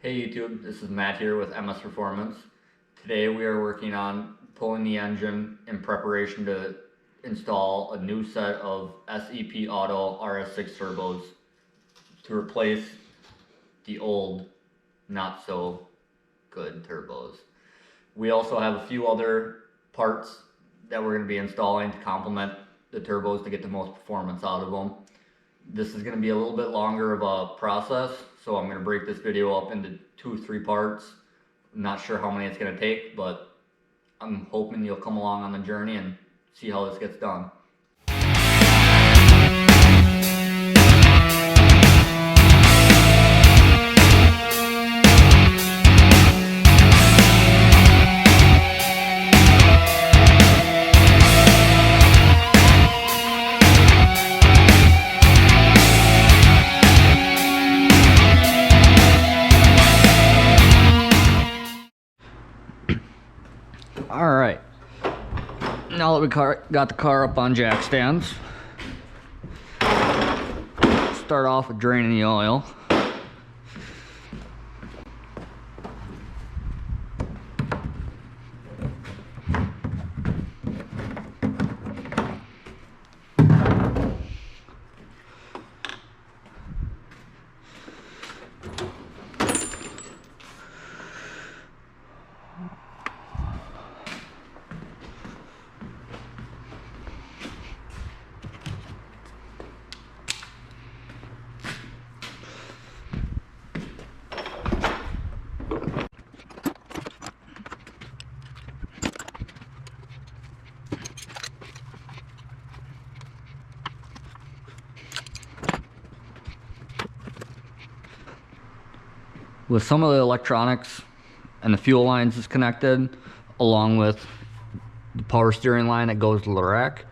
Hey YouTube, this is Matt here with MS Performance. Today we are working on pulling the engine in preparation to install a new set of SEP Auto RS6 turbos to replace the old, not so good turbos. We also have a few other parts that we're going to be installing to complement the turbos to get the most performance out of them. This is going to be a little bit longer of a process, so I'm going to break this video up into 2-3 parts. I'm not sure how many it's going to take, but I'm hoping you'll come along on the journey and see how this gets done. Alright, now that we got the car up on jack stands, start off with draining the oil. With some of the electronics and the fuel lines disconnected, along with the power steering line that goes to the rack,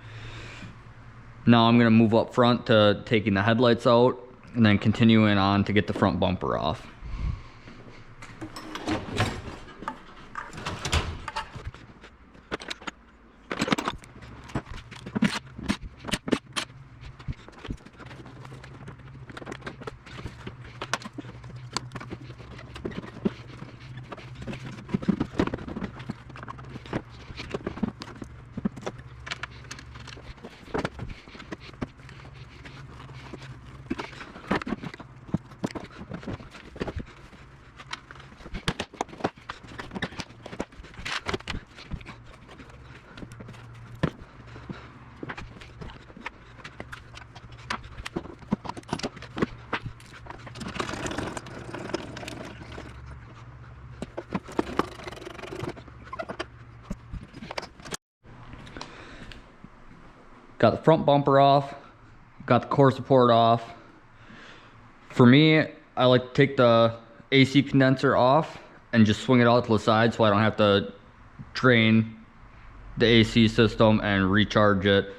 now I'm going to move up front to taking the headlights out and then continuing on to get the front bumper off. Got the front bumper off, got the core support off. For me, I like to take the AC condenser off and just swing it out to the side so I don't have to drain the AC system and recharge it.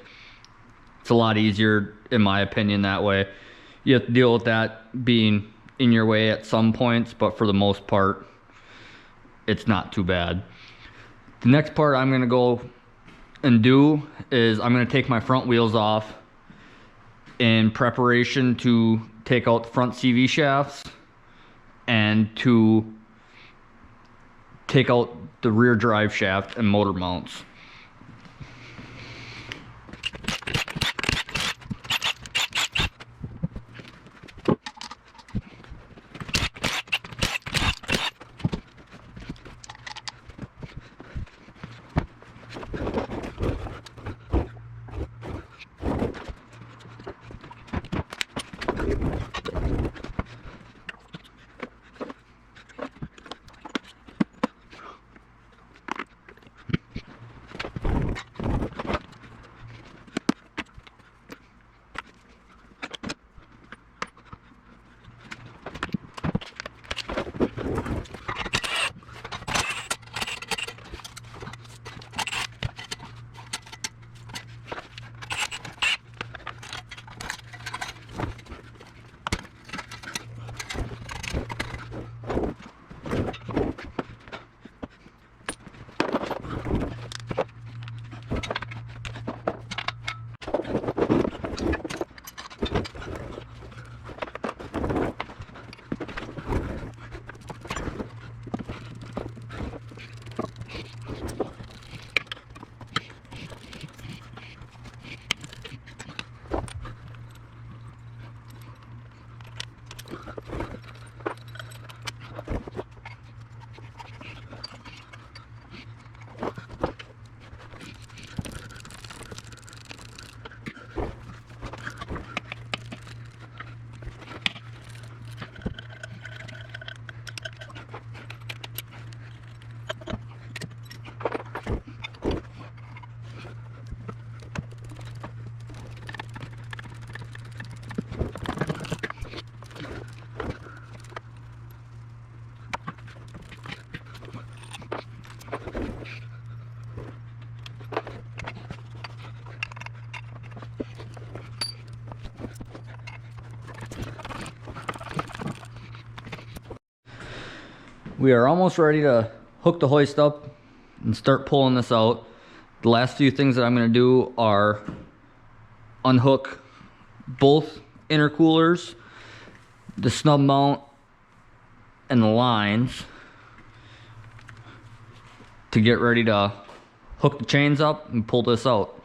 It's a lot easier, in my opinion, that way. You have to deal with that being in your way at some points, but for the most part, it's not too bad. The next part I'm gonna go and do is I'm going to take my front wheels off in preparation to take out the front CV shafts and to take out the rear drive shaft and motor mounts. We are almost ready to hook the hoist up and start pulling this out. The last few things that I'm going to do are unhook both intercoolers, the snub mount, and the lines to get ready to hook the chains up and pull this out.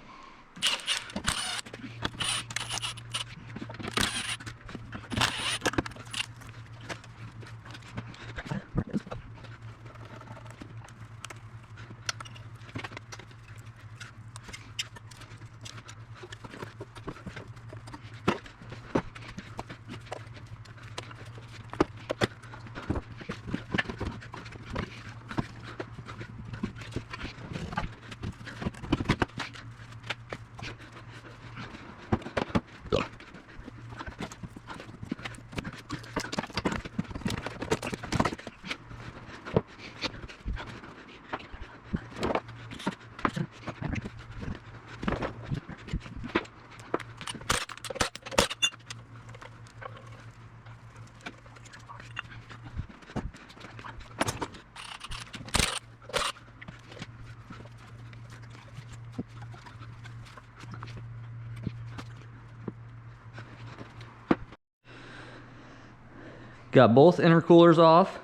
Got both intercoolers off.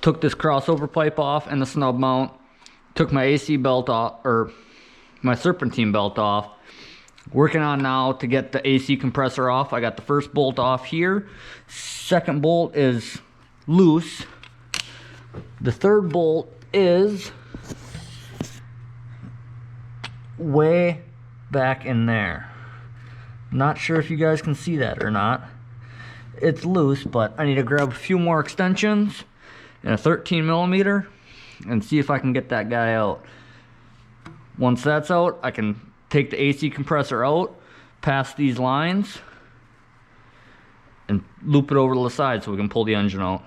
Took this crossover pipe off and the snub mount. Took my AC belt off, or my serpentine belt off. Working on now to get the AC compressor off. I got the first bolt off here. Second bolt is loose. The third bolt is way back in there. Not sure if you guys can see that or not. It's loose, but I need to grab a few more extensions and a 13 millimeter and see if I can get that guy out. Once that's out, I can take the AC compressor out, pass these lines, and loop it over to the side so we can pull the engine out.